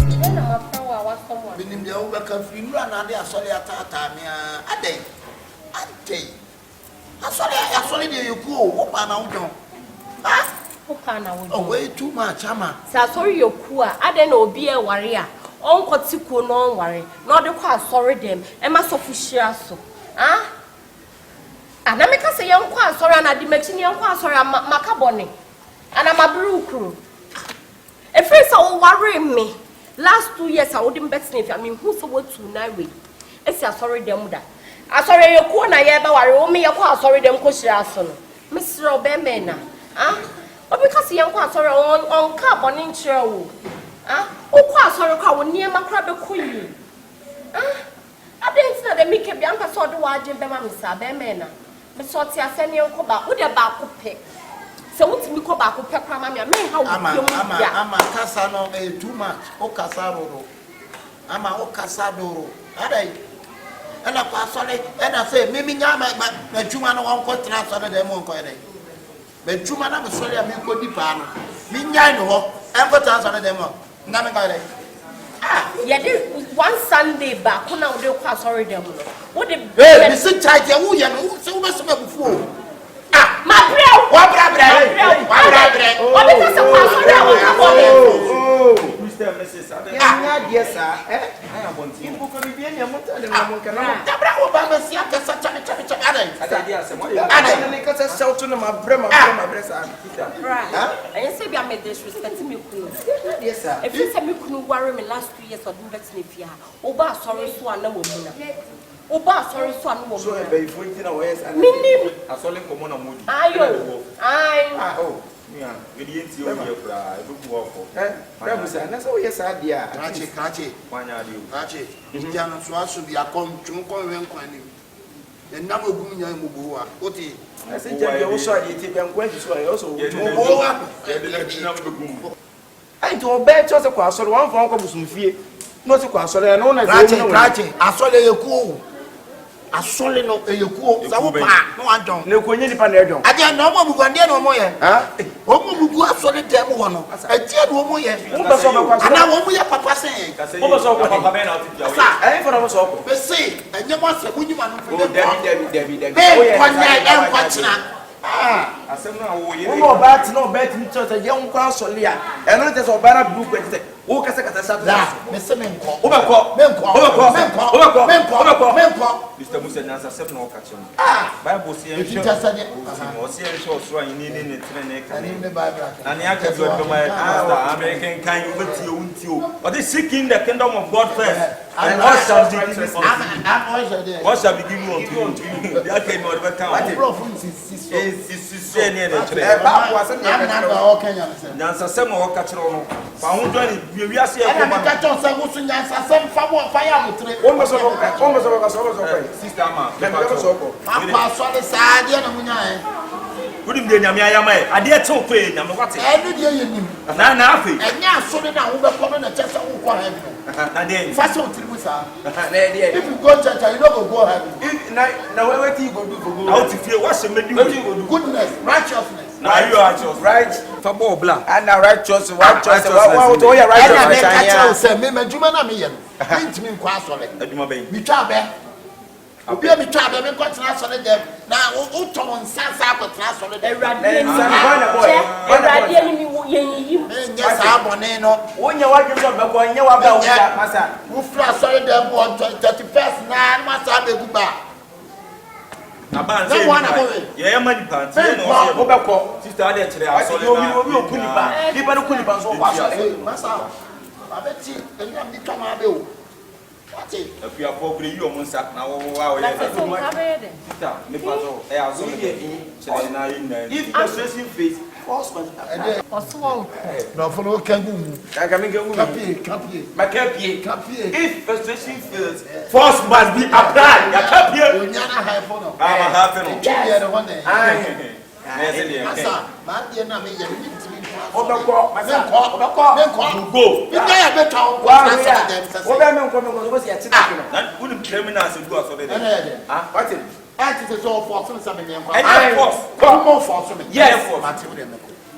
Then I'm a pro, I was someone. Benim the overcome free run and they are sorry at a day. A day. I saw you go. Open out. Oh, way too much, Ama. Sorry, your poor. I don't know, be a warrior. Uncle Tico, no worry. Not the quite sorry them. And my Sophia so. Ah? And I make us a young quite sorry, and I did young quite sorry, I'm Macaboni. And I'm a blue crew. A face all worrying me. Last 2 years, I wouldn't bet sniff. I mean, who's the word to Nairobi? It's a sorry, them that. I sorry, your corner, yeah, but I me a quite sorry, them Coshiason. Mr. Obemena. Ah? But because the young quite sorry on carbon in show. Ah? Oh, quite sorry, car near my crab queen. Ah? I didn't say that make a Bianca saw the wild Jim Bemamisa, Bemena. But so I send you about with a back pick. So what's me call back with Pepper Mamma? I'm a Casano, too much. O Casaro. I'm a Casado. And I pass on it, and I say, Mimi Yama, but Jumano won't cut transfer them on Coy. But Jumana was sorry, I'm going to Dipano. Minyano, and put us on them. None about it. Ah, yeah, one Sunday back when I would pass sorry them. What the Mr. Tiger, who you know, so much before. Ah, my bread, what bread, what because of Mrs. Yes, sir. I am wanting you to be in your motor and I cannot. Obama, see, I can such I say, I made disrespect me. Yes, sir. If you said me couldn't worry me last 2 years or do that sniff ya, Oba sorry, so I know woman. Oba sorry, so I know woman. So I pay 14 hours and I saw him come on a mood. I oh. Yeah, we didn't see you here for a book walk. That's all. Yes, I dear. Catchy. Why are you? Catchy. Indiana Swash will be a come to Coin. The number of women in Mugua. What is I think I also eat and quite so I also I to obey just a question, one phone call some fee. Not a question, and on a catching. I saw you cool. A solid no a cool. No, I don't know when you panel. I didn't know what we no more. What would go solid demo one? I did one more. And now when we are papa saying, I for us, but say, and you must have when you want to Debbie. I said, no, bad, no bad in church, a young consul, and not as a bad book. Walk as a Mr. Menko, Mr. Musen as a 7 or catch. Bible says, you just said it was here, in the Bible. And the actors were my American kind with you, but they seeking the kingdom of God first. And what shall be given unto you? There came out of account. Is near the tree. Nansa some or catch on. Found we are saying, I'm a catch on some fire with 3 almost Sister Wouldn't be Yamaya. I dare to pay number what every day you knew. Nothing. And now, so now we're coming a chest of first of all, if you go to church, you don't go ahead. Now, what you go do? How to feel what's the goodness, righteousness. Now you are just right for Bobla. And now righteous, righteous, Obi a bitwa be me kwatena so ne dem na wo ton sansa kwatena so ne dem Erade ni mi yenyim nya sa abone no wonya wadwe so be ko nya wa ba wo masa wo fra so ne dem bo 31st na masa be guba na ban se ye ye mani party no wo be ko sister ade kire aso le na obi okuniba nipa no kuniba so kwa so masa abeti enyam di tama be o if you are for you on Sat now, if the stressing face, no follow can if the stressing feels force must be applied.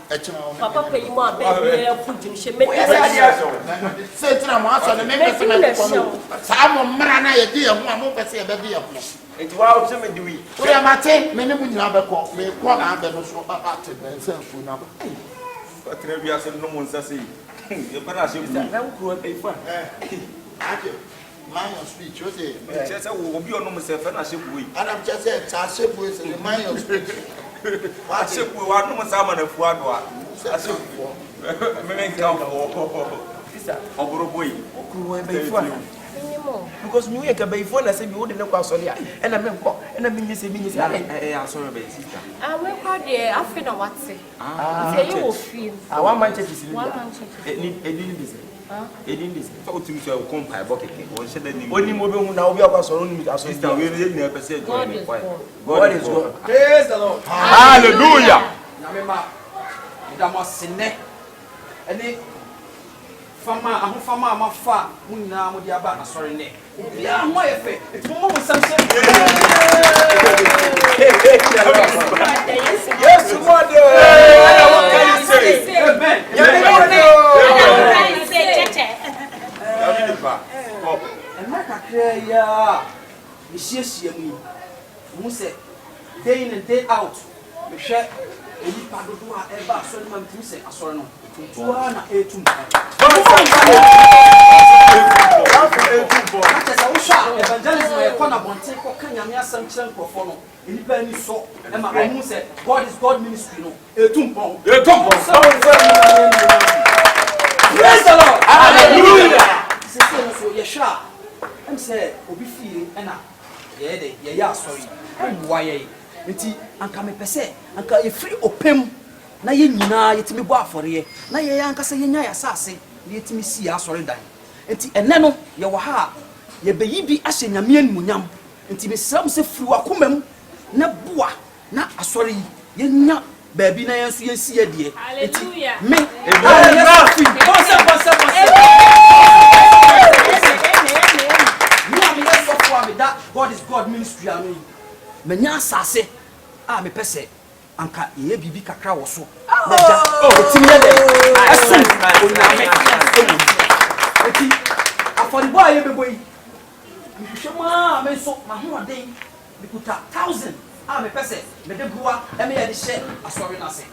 Papa pay you more baby food in she make say to am aso na me pese me ko sa mo mra na ye di e ho a mo pese e be di e ho enti wa o se me di wi o ya mate me ne mu nyina be ko me ko na be no so ate be se fu na ba atre bi ase no mo nsa sei e para se bu na ku e fa ate man your speech o say chese wo obi ono mo se fa na se bu yi adam chese cha se bu se man your speech wa se bu wa no mo sa ma na fu ado a ase fu me men ka fo isa oboro boy ku e be fa because you ain't be for na say you dey kwa so dia e na me nko e na me nyese sorry be sister we kwa dey afi na wate say you will feel one man church is one man church edin this so o timi so ko mpa bo keke won she da ni oni mo be hu na obi akwa so ni aso sister we dey na pese God is God. God is God. Praise the Lord. Hallelujah. Nyamema idamosene ene fama ahofama amafa munna mo dia ba na sori ne bia mo yefe eti mo mo samse Yes mo de what can you say amen ena kakra ya ehiesie mu mu se day in and day out me hwe eni padodo a eba asori ma mtu se asori no tuwa na etum evangelism e kona bonte ko kanyame asam kire nkofo no enipa ni so e ma omu se God is God ministry no etum pon praise the Lord hallelujah se so ye sha em se obi fie e na ye de ye ya asori mbuwa ye nti anka me pese anka e free opem na ye nyina yetimi bo afore na ye anka se ye nya ya sase yetimi si asori dan nti enne no ye wo ha ye beyi bi ahye nyame animunyam nti mesram se firi wakomam na boa na asori ye nya baabi na yenso yensi ye de nti me God is God ministry anu menya asase a me pese anka ye bibi kakra wo so na ja otimi ye de asun onyame eti aforibo aye beboyi mihwema me so mahoden bikuta 1000 a me pese me de bua e me ye de hye asori na se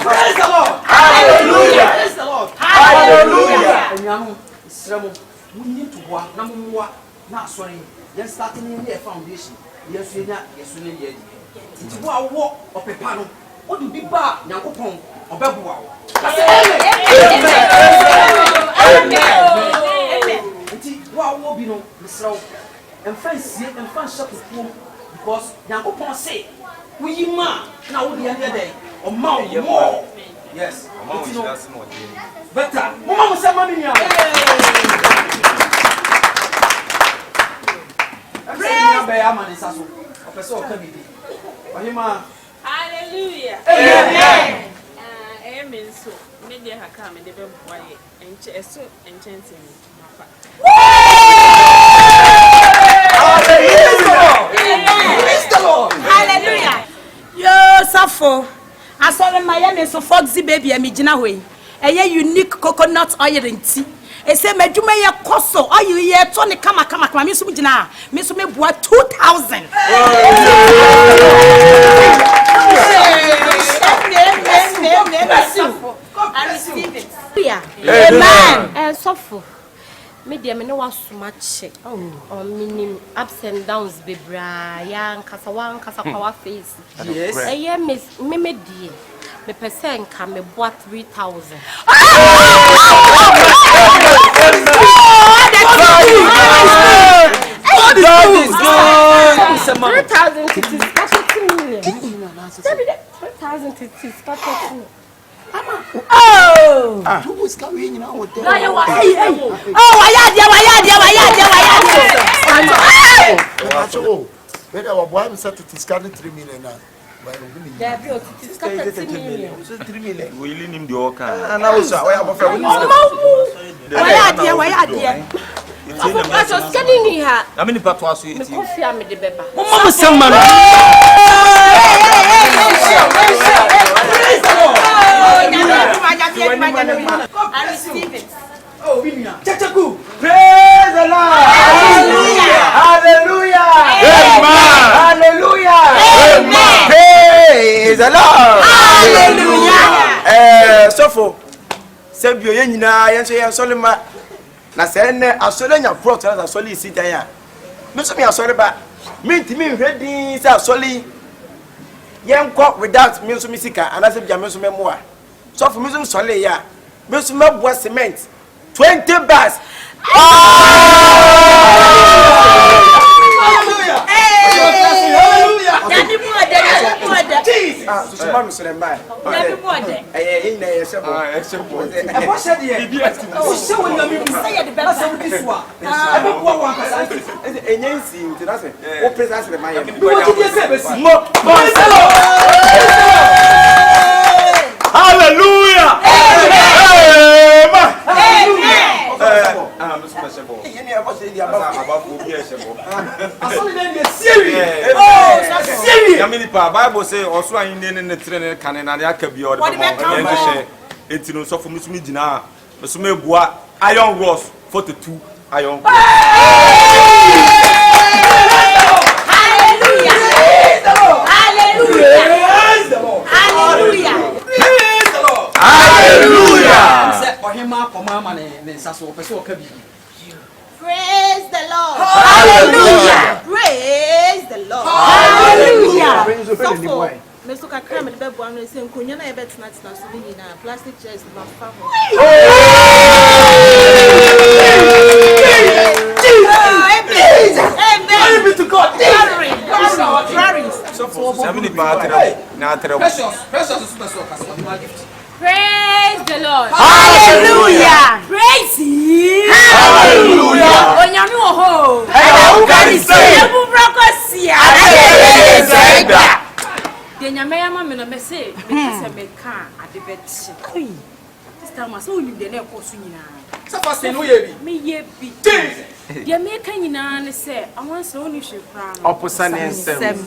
praise the Lord hallelujah praise the Lord hallelujah enyanu sremo munyi to bua na mumwa na asori yen starting in foundation yesu enya yesu ne ye di bua wo opepa no o du bi ba nyankopon obebua wo enti wo bi no mesrawo emfansie emfanhye kokuo because nyankopon say we ma na wo de ande dey o ma wo yes o ma wo just no dey better mama mo say mami ni awo Praise be amani saso opeso okabibi ohima hallelujah amen amen so me dey haka me dey be boye enche eso enchanting mafa praise the Lord hallelujah yo safo asore Miami so foxy baby e mi gina hoyi eye unique coconut oil nti ese madwuma ye koso oil ye to ne kama me so gina me so me boa 2000 I receive it. Amen. Sofo. Me dey me no was so much. Minim ups and downs be bra ya nkasa wan kasa kwa face. yes Miss me die. Me person can me boa 3000. God is good 3000 it is 30 million. 3000 it is 30 million. Oh! tu busca winho na hotel Oh, better wa boy me set to scan 3 million na There be it is 30 million. 3 million we really nim the oka na wo so oya bofa we I just getting here. na me ni patwa so Me eti coffee am de beba. mama mo sema no I receive it. Oh, Kyekyeku. Praise the Lord. Hallelujah. Hallelujah. Amen. Hallelujah. Amen. Praise the Lord. Hallelujah. Sofo. Sebio ye nyina ye so ye solima. Na se ne asole nya prot na asole si dan ya. Me so me asole ba. Me ntimi hwedin se asole ye nkọ without me so me sika anase bia me so me moa. Sofo me so sole ya. Me so me boa cement 20 bars. Hallelujah. Daddy more than Jesus. So ma me so dem ba. Daddy more than. Eh na ye sebo. E bo she de. O she wo nyame bi. Say the best of this one. E be bo wa kasa. Enyensi ntina se. O presence le ma ye. Bi wo ti dey say be si. Hallelujah. Bible say also I ne trene kan na ya ka bi o de mo enhye etino so fo musumi gina musumi bua iron rods 42 iron rods. Hallelujah. Hallelujah. Hallelujah. Say ohima komama ne saso pese o ka bi. Praise the Lord. Hallelujah. Praise the Lord. Hallelujah. Me so kakra me be boa no se nkonya na ye betina tina so ni na plastic chairs ma fa ho. Amen. Be to God. Precious is special kasa my gift. Praise the Lord. Hallelujah. Praise Him. Hallelujah. Onyame wo ho. Who can he say? Ebu brokosia. De nyame ya ma me no me se me ka ade beti. Sister ma so nim de na ekosu nyina. So fast no ye bi. Me ye bi. De me ka nyina ne se awon se oni hwe kra no. Oposa ne nsem.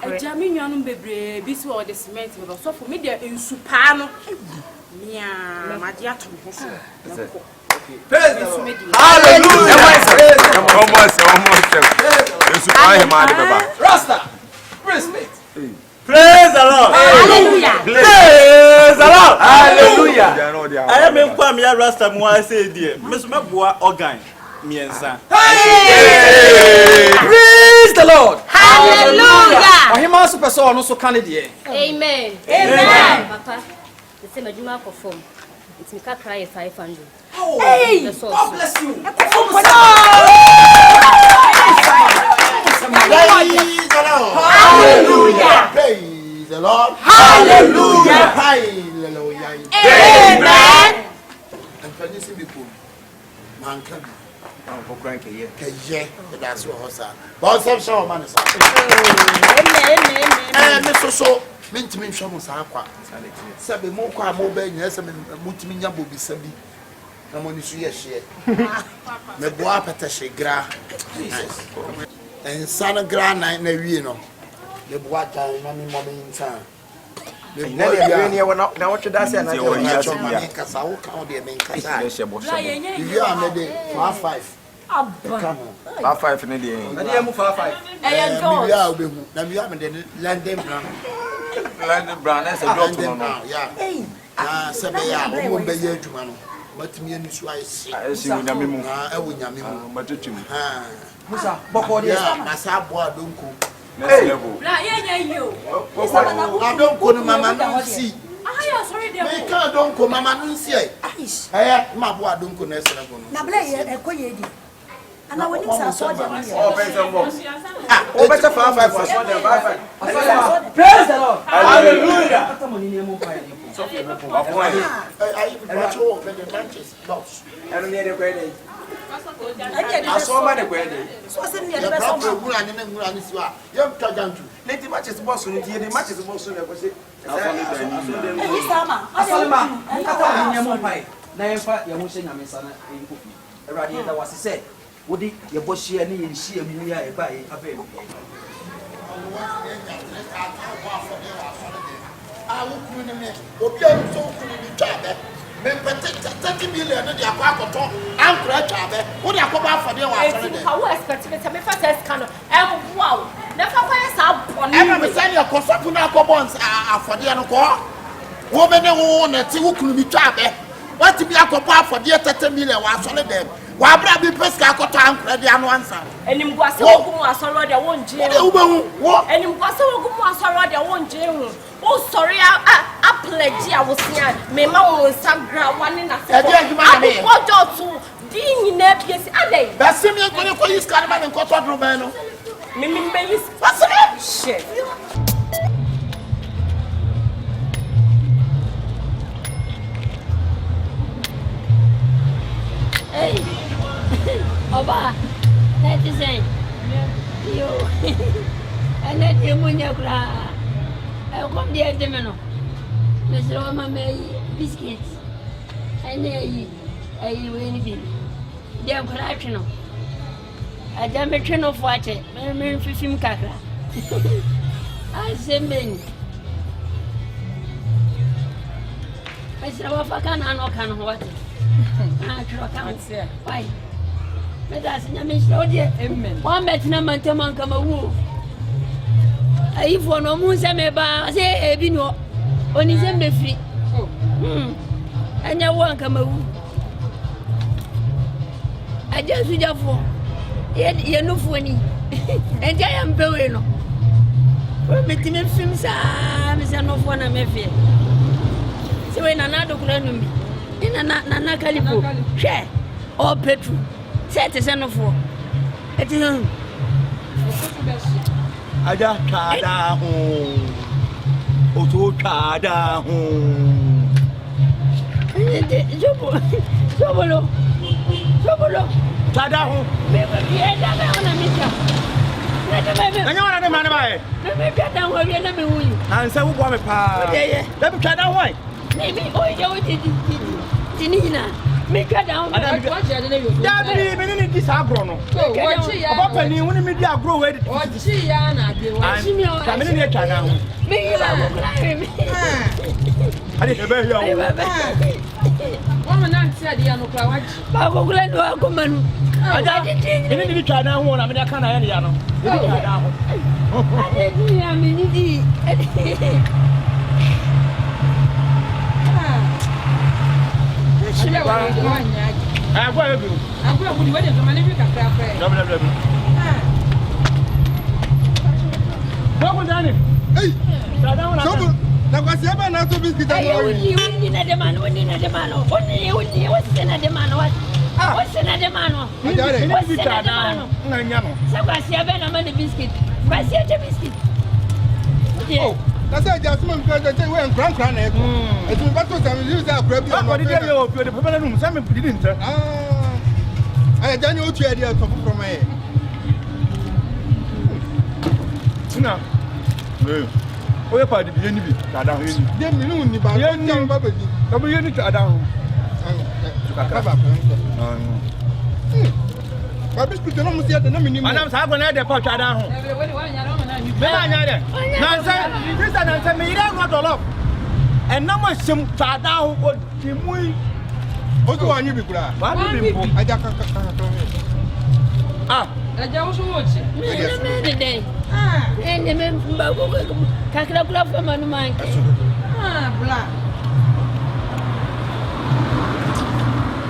Eja me nwanum bebre bi so o de cement me so for me de ensu pa no. Mia ma dia to ho so. Praise the Lord. Hallelujah. Almost. Yesu pa him ade baba. Rasta. Respect. Praise the Lord. Hallelujah. Praise the Lord. Hallelujah. I am in kwam ya rasta mo say die. Me so meboa organ miensa. Praise the Lord. Hallelujah. Ohima so person no so kan de. Amen. Amen. Papa, the same ajuma ko form. It's me cry 500. Hey. God bless you. Hallelujah. Praise the Lord. Hallelujah. Hallelujah. Amen. And for this people, man can be. That's what I said. But I'm sure man is. So, meant to me, Shamus Aqua. Sabi Moka Mobile, yes, and Mutiminya will be Sabi. I'm on the share. Meboa Apatashi Gra. And Sana Gra Night Nevino. The Boata, Mammy Mommy in town. The boy, now what should I say? you are maybe 5. Come on. 5 in the day. I am 5. We are London Brown. Land brown as a London Brown, yeah. Sabaya, who be here to man. But me and his wife, I see when I'm moving. I will yam. But you Musa, bokodi yeah, Masabwa don't go. next level. La you. I don't go to Mamma no see. Ah, sorry there. Make her don't go, Mamma no see. I my boy don't go next level. Na bla ye ekoyedi. Ana woni sa so dem here. Oh, pencil box. Oh, better 5 for so dem 5. Praise the Lord. Hallelujah. I the branches box. I don't need a credit. I saw my credit. So say near The the best proper of. woman and then you are. Young Tajantu. Lady matches boss on the matches boss on the Eyi sama. Asalma, nkata ni nyamo pai. Na yemfa ye ho hye nyame sana enkofi. Awurade da wase se wodi ye bohye ne ye nhye mu ya e ba ye aba e. I will put in it. Okay, so good. Me pete 30 million no dia kwa koto ankra chabe wo dia ko ba afode wa asore de how expect me say me first can wow never fire sa boni e me say ya ko sofu na ko bonds afode no ko wo be ne wo na ti wo kunu bi chabe what bi akopo afode 30 million wa asore de wa bra bi peska akoto ankra de anu ansa enim gwa se wo gumu asore de wo nje wo be hu wo enim gwa se wo gumu asore de wo nje hu oh sorry I pledge I was here me ma won sagra one na se I go to din na piece ade ba se me ko use kan ma nko to dro ban no me be use shit hey oba that is it yo and that you munya kra come there demeno Mr. Mama biscuits and I anything they are corruption I damn a train of water men fishing kakra I say men I said what can I know can what why but that's not me so dear one better man to man come a woo I for no moon say ba say ebi no oni say me free anya wan kama wu aja suja fo ye no fo ni enja ya mpewe no o metime film sa me say no fo na me fe se we na do kula no mi ina na kalipo hwe o petru se te se no fo eti aja tada ho oto tada ho sobolo tada ho me ye da me ona mita na nyona de mane bae me tada ho ye na me wuyi ansa wo bo me pa da bi tada ho me o ye o ti ni na me tada ho da bi me ni di sa agro no Wachi ya. oba pani woni me di agro we di Wachi ya na de wachi mi o ka me ni tada ho me yi ba ko la me ade e be hia wo Wọ́n náà ti adi anu kura wachi. ba ko kula no ko manu aja me ni di tada ho na me da kana ya ni ya no di tada ho ade ni ya me ni di Ṣé wà ní wanya? agwa e bi Agora wudi wadi to mani bi kakra kwa. w Bobo dani hey tada ho na so na kwasi aba na to biscuit ay woni na de mano woni na de mano woni wasi na de mano wasi na de mano ni di tada na nya no sa kwasi aba na mani biscuit kwasi ate biscuit oh na say just man go dey we nkran na e ko etu ba to sam use akra bi o dey dey o de papa na num sa me pidi nta ay jani o tu e dey to from here sina o ye pa di bi ni bi tada ho ni dem ni nu ni ba ni ba ba di o bi ni tada ho ka ba ko ba biscuit no mo se de na me ni mo madam sa agwa na de pa tada ho Wadi wanya na na ni. me anya de nansa krista nansa me ira no dolo enam ahyem tada ho o ti mui o to anyi bi kura ba bi mpo aja ka Aja wo so wo chi. me de de ene me ba ko kakra kula fa manu man Bla.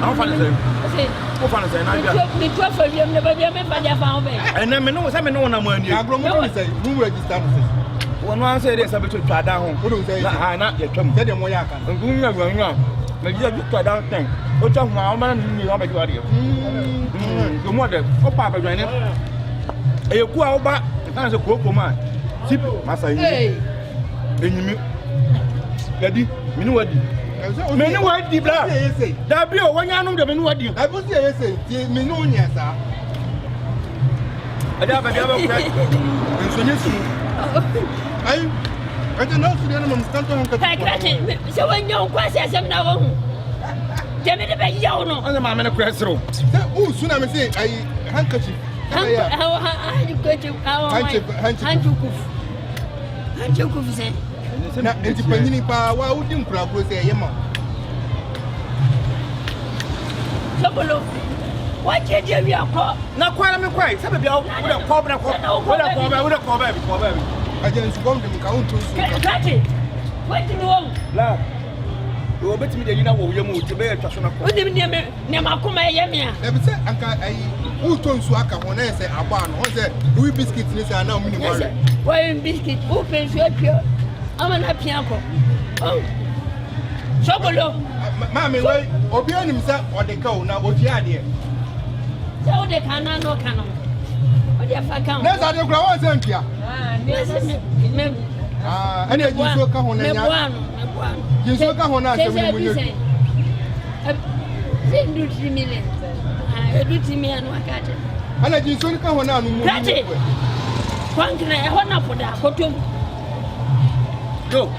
am fa le se o fa le na bia mi to fa wiem ne ba bia me fa dia fa ho be enam me no se me no na mo ani agro mo no say room register no say wono an se de se be to tada ho o do say na ha na ye twam say de mo ya kan ngunya ngunya me dia bi tada ten o ta ho ma ni o ba ji wa de go mo de o pa ba dwan ne e ku a o ba kan se ko ma tip masa yi enyimi gadi mini wadi mini wadi bla da bi o wanya anu de mini wadi I go say say me no nya sa ada ba ku enso nyesu ai aja no su de no mo stanto hon ka kakra che se wanya on kwase asem na wo hu de me de be yawo no ana ma me ne kwesro say o su na me say ai handkerchief Na enti panyini pa wa wudi nkurabro se yema. Sobolo. What did you call? Na kwala me kwai, sabe bia wo de ko bra ko. Wo de ko ba. Agency bomb dem ka unto so. Kati. What do you want? La. Wo betimi de yina wo yemu ti be atwa so na ko. Wo dem ne makoma yemia. E be se anka ai unto nsu aka ho na se agba no. Ho se Louis biscuit ni se ana mu ni mo. Why biscuit? Who pays your pure? I'm an apianko. Oh. Sobolo. Mami we obi anim se odeka na otua de. So they cannot no canon. What you fa count? Na sa de kura won se mpia. Ani jinso ka ho na nya. Jinso ka ho na se mu nyu. Zendu 3 million. Edu 3 million wakati. Ana jinso ka ho na anu mu. Kati. Kwankina e ho na poda kotom. Go.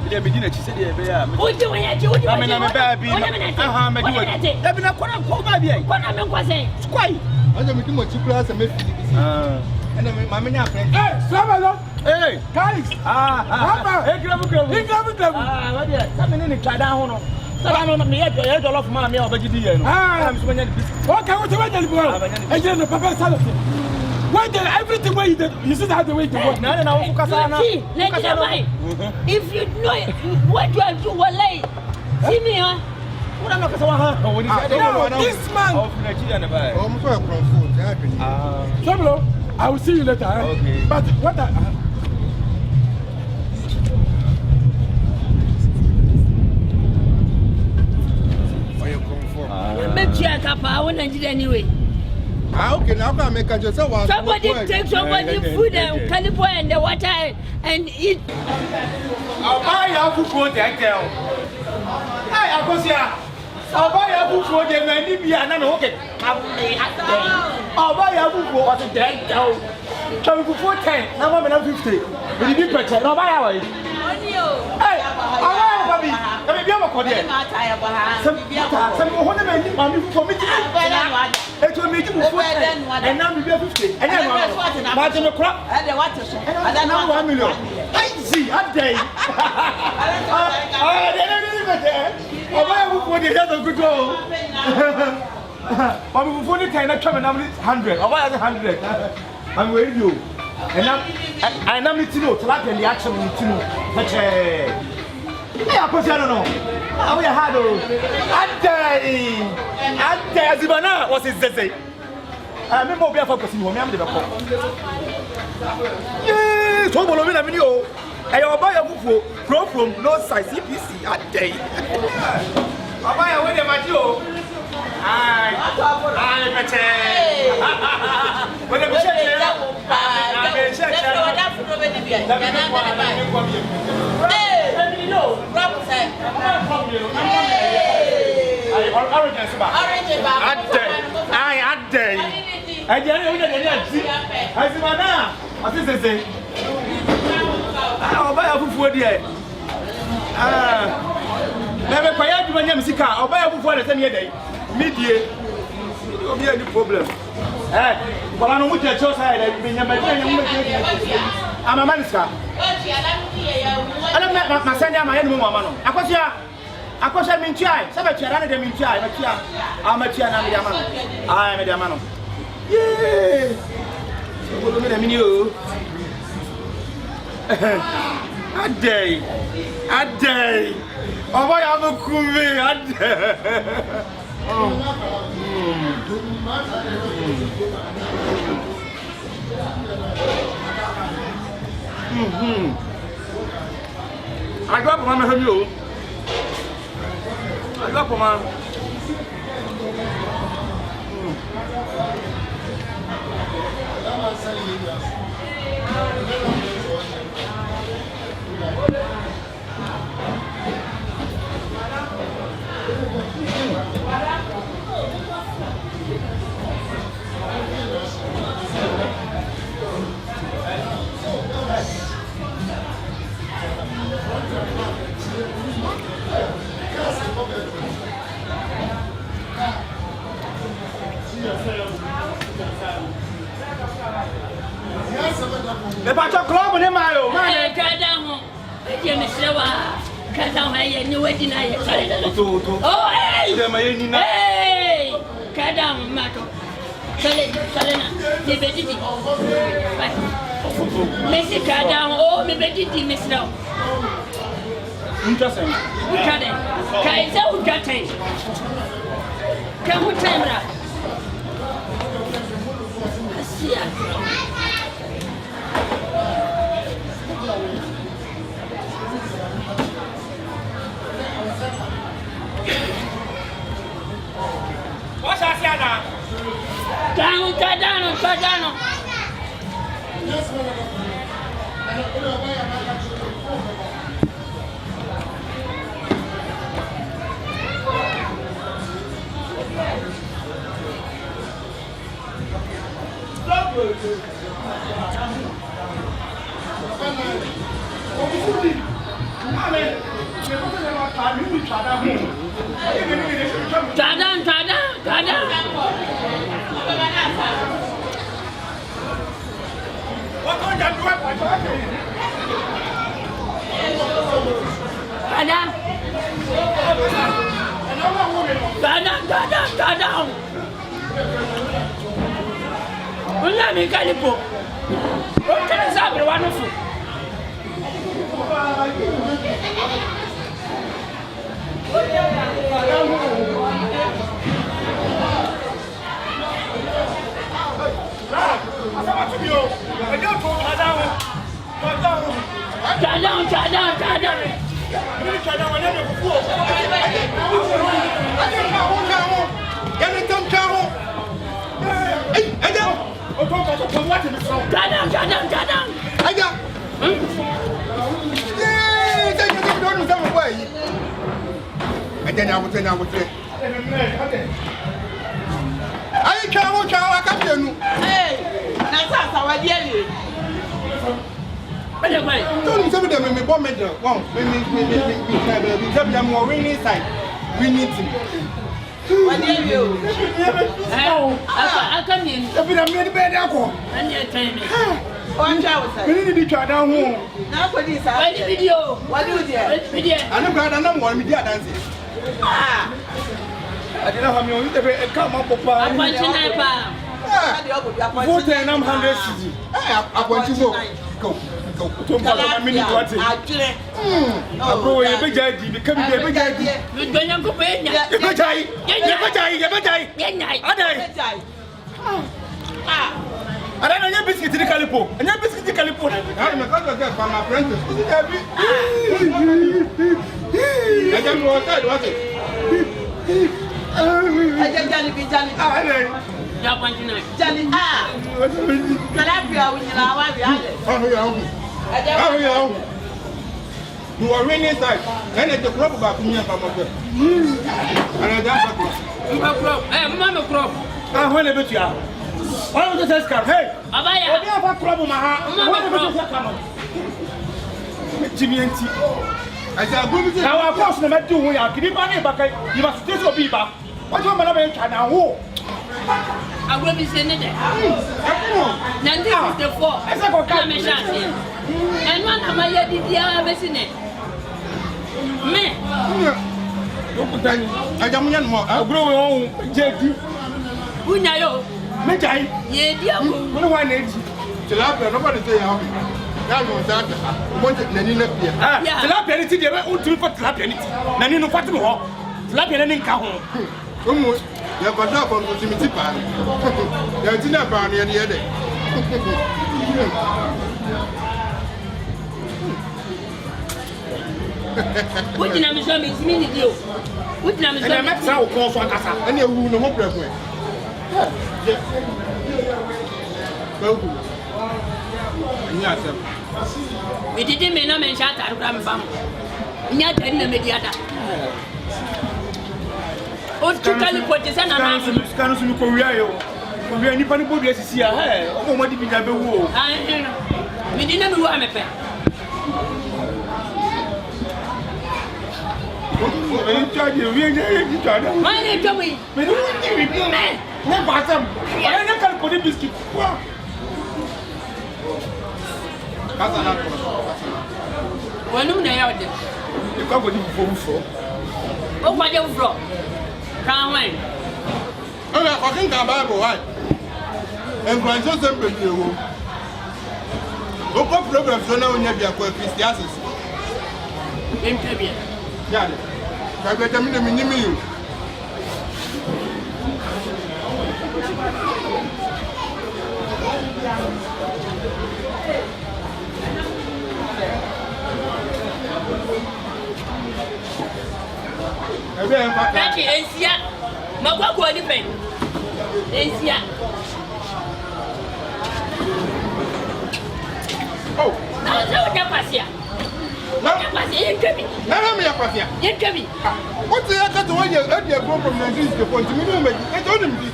Ile me dina chi se de be ya. Oje wan ya chi oje. Me na me ba bi. Aha me di wa. Da bi na kona ko ba bi ai. Kona me kwase. Squai. Aja me di mo chi kura se me fi bi. Ana me ma me nya friend. Sabalo. Hey, guys. Hey, grab. What dia? Sa me ni klada ho no. Sa no me ye jollof ma me obaji di ye no. I'm so many biscuits. Okay, what you want to do? And then the papa salad. Why did everything where you see how the way to work? No, if you know what you are doing, wallahi. See me, huh? What am I going to say? This man. Oh, I'm so confused. Sablo, I will see you later. Okay. But what anyway. Okay, now I'm making just one. Somebody take somebody food and calipo and the water and eat. I'll buy your food there, girl. Hey, I'll go see her. I'll buy your food for them and leave you and okay. I'll buy your food for what's a dead girl. Come for 10, now I'm 50. Will you be better? No, buy our. Hey, I'm baby. Let me be able to call you. Some woman for me. It will make you move and now we be 50. And then Martin the crop and the water. And then now 1 million. I see a day. Oh, what the other good go? But before the kind of come and I'm 100. Or why 100? I'm with you. And I'm meeting you to like the action in two. Hey, I don't know. How we had a day. Zibana was his day. I remember we are focusing on me. I'm the call. Yes, Tomo Lomina video. I buy a book for from no size CPC a day. I buy a way of my deal. I bet. When I'm checking well, I know what you're just saying. I'm a minister. I don't make my son my enemy. I was a minchai. Somebody ran a minchai. I'm a chian. I'm a diamano. Yeah. What do you mean? A day. Oh, why am I coming? A day. I got one of you. I got one. down here, you waiting. Oh, hey! Hey! Cut down, Mato. Salena, the Betty. Messi cut down, oh, the Betty, Miss Now. Interesting. Cut it. Kaiser, cut it. Come with camera. What's that now? Down. Yes, I don't know your biscuit in the calipo. And your biscuit in the calipo. I'm a couple of them from my friends. I don't know what I just Johnny. Johnny. You are really inside. And it's a crop about me and my friend. And I just Mama crop. I want to bet you out. Why would you say, hey, I have a problem. Jimmy and T. I said, now, of course, no matter who are getting money back, you must still be back. What do you want to China? I will be sending it. Now, this is the four. I said, come and shut here. And one of my lady, the other it. Me. I don't know. I'll grow on JD. Who know? Mejai, ye dear, what one age? Tilapia, nobody say how. That was that. Wanted Nanina Pia. Tilapia, they were to for Tilapia. Nanino Patimo, Tilapia and Cajon. Almost, you have got up on the Timothy. There's dinner party any other. What did I miss? You? What did I miss? I met how close one casa, and you will know what. We didn't mean no mention that I'm from. Not in the media. Oh, to California, and I'm going to Korea. We are anybody to see a hair. Oh, what did we have a war? We didn't know I'm a pet. My name is Tommy. No bottom. I can't put a biscuit. Well, no, they are there. You can't go to the floor. Oh, my dear floor. Can't wait. I think I'm Bible, right? And grandson sempre you. What problem so now you have Christians? Interview. Yeah. I got a minimum. Thank you, Asia. Magua go anything. Asia. Oh, now so what pass here? What pass here? You come. Now me pass here. You come. What's the other one you had your go from Nigeria to point to me? I told him this.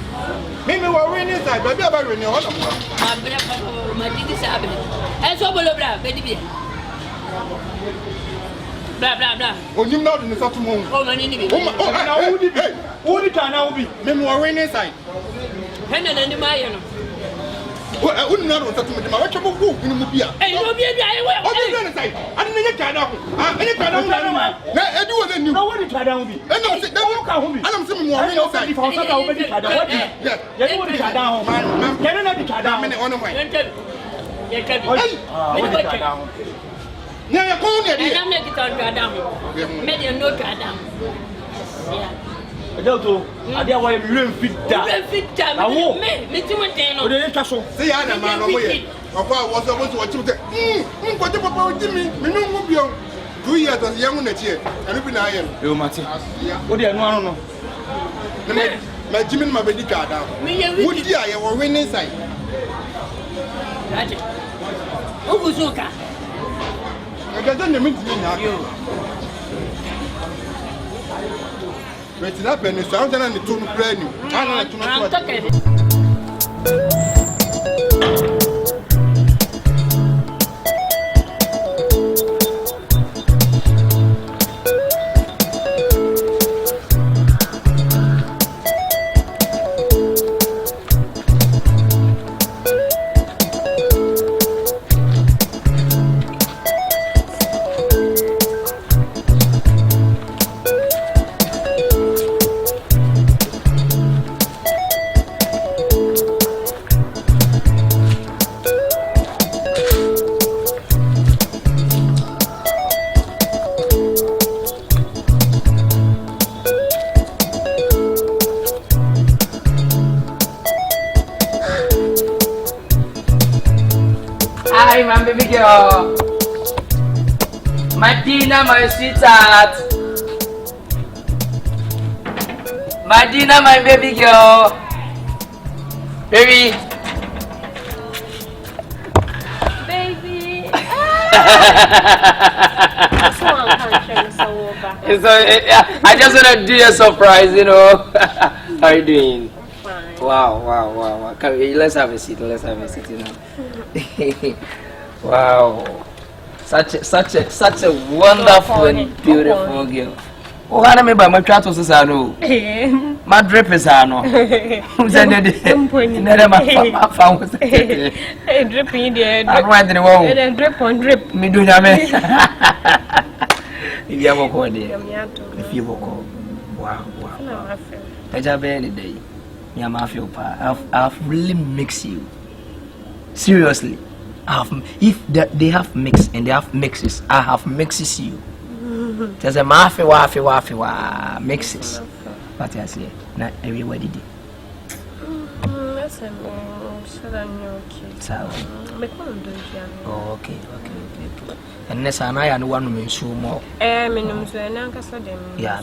Maybe we're winning inside, but we're winning all of them. My thing is happening. And so blah blah, baby. Blah blah blah. Oh, you know the sort of moon. Oh, my name. Who did I now be? Maybe we're winning inside. Henna and the Mayan. Well, I wouldn't know what to do. What about who in Mubia? Hey, no, baby, I will. What did I say? I didn't get tired of it. I do what I knew. Nobody tried on me. And I'm saying, I'm saying, more outside. If I was already tired of it, yeah, you would have down. Can I be tired down? Minute on the way. Now you're going there. And I'm not going down. Maybe I'm not going down. Yeah. Adulto, I dare why you don't fit that. I won't. Me too much. See, I'm a man away. Of course, I was supposed to watch you. What about Jimmy? We know Mubio. 2 years as young next year. And if I am. You, Matty. What do you know? My Jimmy, my baby card down. Would you? I will win inside. Ubuzuka. I got the meeting now. But it's not been sound and the tune brand new. I don't know. Hi, my baby girl. My dinner, my sweetheart. My dinner, my baby girl. Baby. Baby. I just want to do you a surprise, you know. How are you doing? Fine. Wow. Come, let's have a seat. You know. Wow. Such a wonderful and beautiful girl. Oh, I remember my child was a no. My drip is a no. Who's a dripping there. I'm right in the wall. And drip on drip. Me do that. If you ever call there, if you call. Wow. I have any day. I've really mixed you. Seriously. If they have mix and they have mixes, I have mixes you. There's a wafi mixes. What I say? Not everybody did. Oh, okay. And next time I know one will show more. Yeah,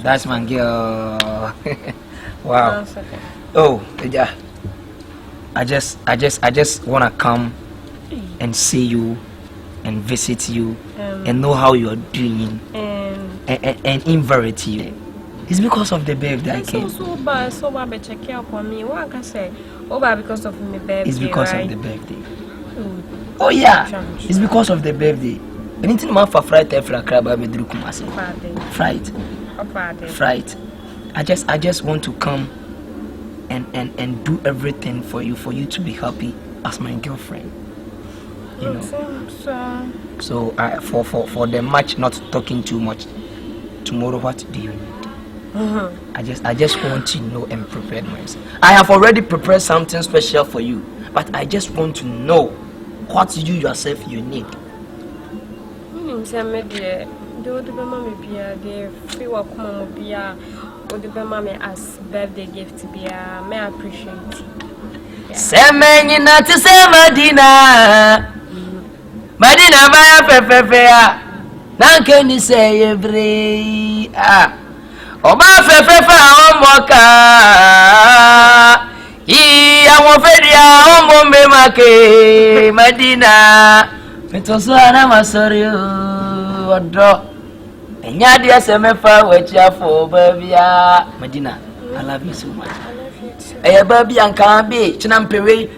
that's my girl. Wow. Oh, yeah. I just wanna come and see you and visit you and know how you're doing and invite you. It's because of the birthday I came. So bad, check up on me. What can I say? Because of my birthday. It's because of the birthday. Oh yeah, it's because of the birthday. Anything man for Friday for a crab I will do kumasi. Friday. I just want to come and do everything for you to be happy as my girlfriend. You know. So for the match, not talking too much, tomorrow what do you need? I just want to know and prepare myself. I have already prepared something special for you, but I just want to know what you yourself you need. As birthday gift may I appreciate. Semeni na tise Madina baya fefefea nanke ni say every oba fefefa omoka awon feria omo me make Madina metoso ana masori odo enya dia semefa wachia for babia Madina. I love you so much. Eh baby anka be chinampewe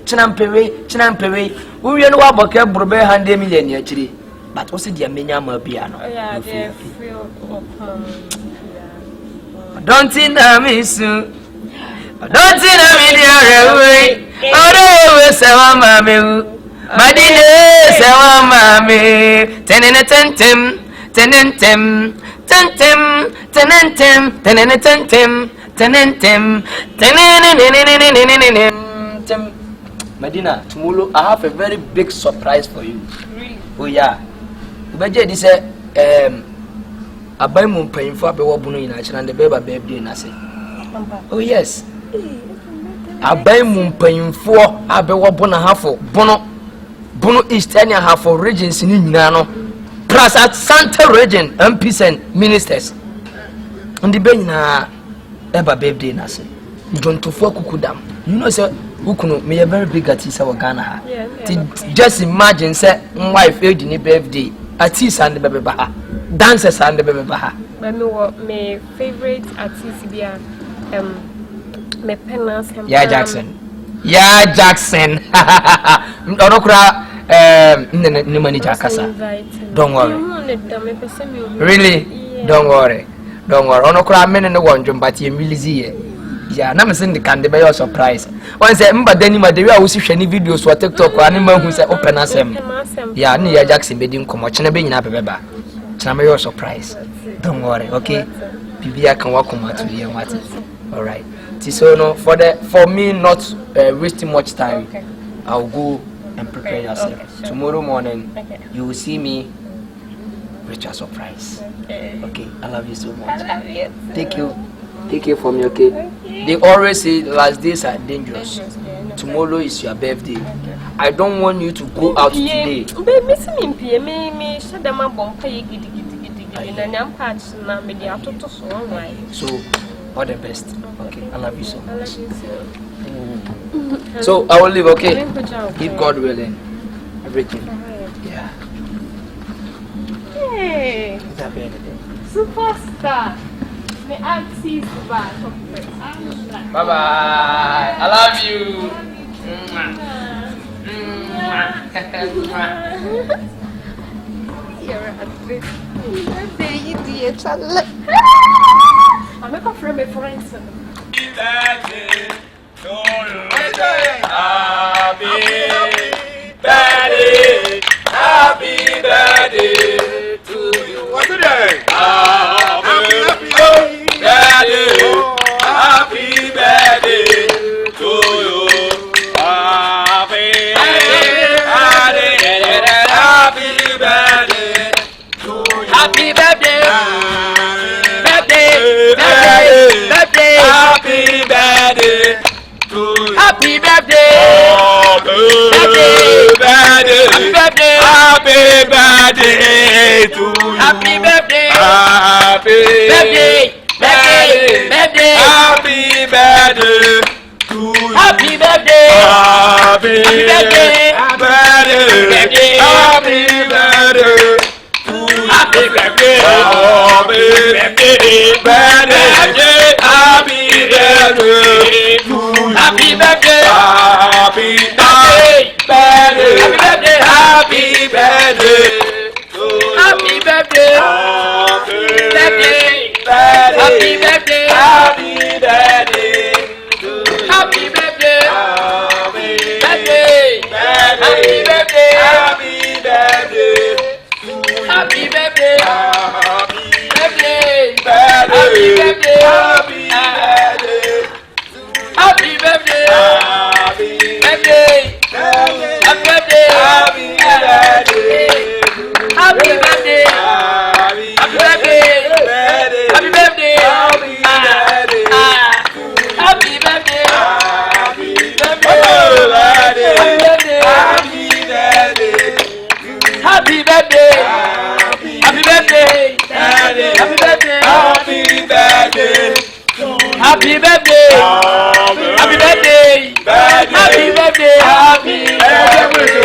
we no waboke brobe 100 million yachiri but also dia menya ma bia no. Yeah, they feel don't think I miss you. Don't think I mean you. Oh, sewa mami. Madine sewa mami. Tenentem. Medina, tomorrow I have a very big surprise for you. Really? Oh yeah. Ubeje di say abai mu mpanyimfo abewo bunu ina kira the baby birthday na say. Oh yes. Abai mu mpanyimfo abewo bunu hafo bunu eastern hafo regions ni nyina no. Plus at Santa region MPs and ministers. On the benina eba birthday na say. Don't to for kukudam. You know say Ukuno, me a very big artist of Ghana. Just imagine, say, wife age in birthday, artist and the baby baha, dancers and the baby baha. My favorite artist be my penance. Yeah, Jackson. Onokura Nimani Jakasa. Don't worry. Really? Don't worry. Onokura men and the one jump but you really yeah, na me send the can be your surprise. One say mba dani ma the way I will see any videos for TikTok or animal who say open asem. Yeah, ni ya Jackson be dim komo chena be nyina beba. Chena me your surprise. Don't worry, okay? Bibia can walk come to here what. All right. So no for me not wasting much time. Okay. I'll go and prepare yourself. Okay, sure. Tomorrow morning you will see me with your surprise. Okay. I love you so much. I love you. Take care for me, okay? They always say last days are dangerous. Tomorrow is your birthday. I don't want you to go out today. Baby, me shut them up on pay so all the best. Okay, I love you so much. I love you too. So I will leave, okay? If God willing. Everything. Yeah. Hey, superstar. Bye bye. I love you. You're a big idiot. I'm a friend of friends. Happy birthday. Happy birthday to you. What's today? Happy birthday to you. Happy birthday to you. Happy birthday. Happy birthday to you. Happy birthday. Happy birthday to you. Happy birthday. Happy birthday to you. Happy birthday. Happy birthday. Happy birthday to you. Happy birthday. Happy birthday. Happy birthday to you. Happy birthday. Happy birthday. Happy birthday to you. Happy birthday. Happy birthday. Happy birthday to you. Happy birthday. Happy birthday. Happy birthday to you. Happy birthday. Happy birthday. Happy birthday. Happy birthday. Happy birthday. Happy birthday.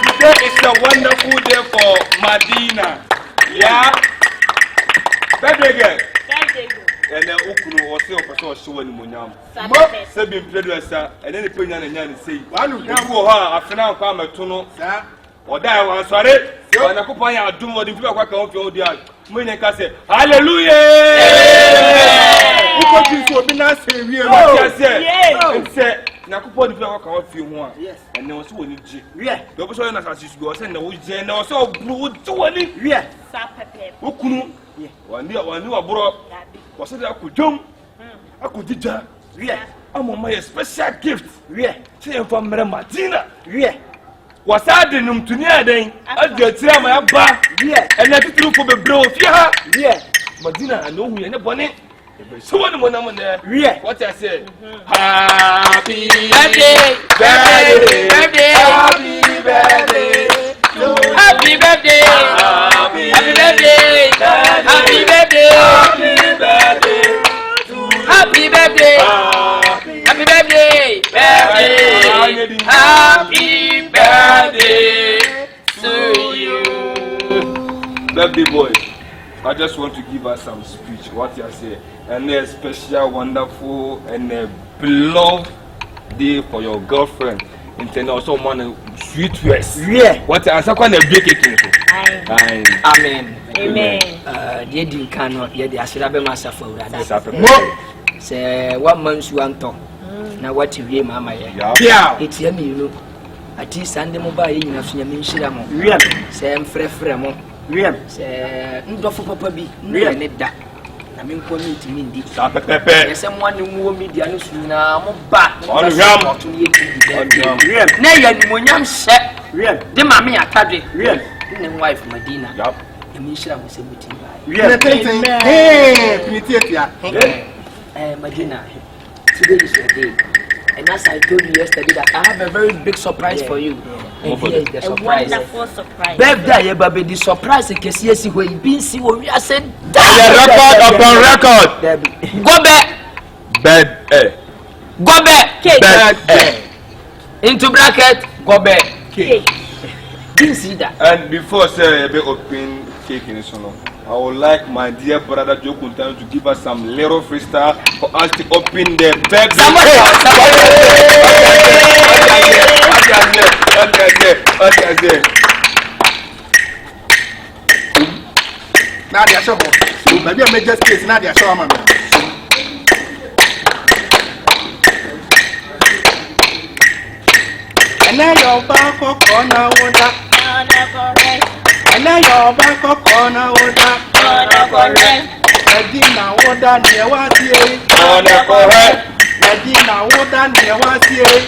Today is a wonderful day for Medina. Yeah. Birthday girl. And then Okunu was so for so many munyam. Seven players, and then the penny and say, "One who go her, I found come at Tono, or die one sorry." And I could find out do more than people work out your dear. When say, Hallelujah! Who got you for being nice? We are say, Nakupon if you work out few more. Yes, and there was so many G. Yeah, the person as you go send the woods and also blue to any. Yeah, Okunu. Yeah, one new abroad. Was it I could jump? I could did that. Yeah, I'm on my special gift. Yeah, see from Medina. Yeah, was I the num to near then? I just tell my back. Yeah, and let it look for the bro. Yeah, Medina, I know we are not bonnet. So one I'm there. Yeah, what I said. Happy birthday, birthday, birthday, happy birthday, happy birthday, happy birthday, happy birthday, happy birthday, happy birthday, happy birthday to you, birthday boy. I just want to give us some speech. What you say, and a special, wonderful, and a beloved day for your girlfriend. And also one sweet words. Yeah. What I say, when a big cake. Amen. Amen. Ye di cannot. Ye di asirabe masafu. Say what months you want to? Now what you hear, Mama? Yeah. It's yummy, you know. At least Sunday mobile in a film. Yeah. Say I'm free. Wiem, c'est ndofo papa bi, ne da. Na me nko meet me ndi. Sa pepepe. Yes, someone who media no su na mo ba. On jam. Wiem. Na ya ni monyam hye. Wiem. De ma me akadwe. Wiem. Ne wife Medina. Yup. E mi shira mo se muti ba. Wiem. Hey, Pinitia. Medina. Today is your day. And as I told you yesterday that I have a very big surprise for you. And here is the surprise. A wonderful surprise. Birthday, baby, the surprise is that you will be see what we are saying. Record upon record. Go back. Bed. Go back. Bed. Into bracket. Go back. Didn't see that. And before say be open cake in this one, I would like my dear brother Joe Kuntan to give us some little freestyle for us to open the bed. Okay. Now they are sure. Maybe I make just case. Now they are sure, mama. And now your back up corner water. And now your back up corner water. Medina water near what here. Medina water near what here.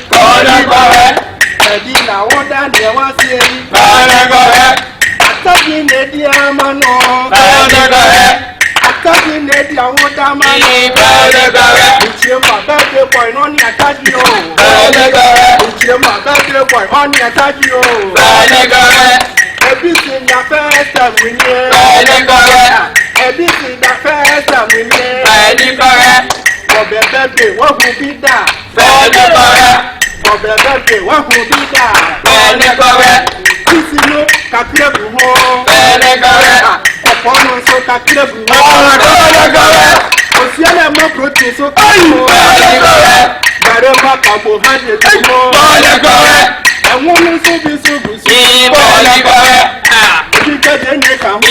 Medina water near what here. Atabi nedia mano. Atabi nedia water mano. Uchema birthday boy noni atabi o. Uchema birthday boy noni atabi o. Everything that first time we need. Everything that first time we need. For the birthday, what will be that? For the birthday, what will be that? This is no Kaklebu home. Upon so Kaklebu home. Osiana mo protein so Kaklebu. Garema Kabo had it more. I want to so be so good. You get the neck and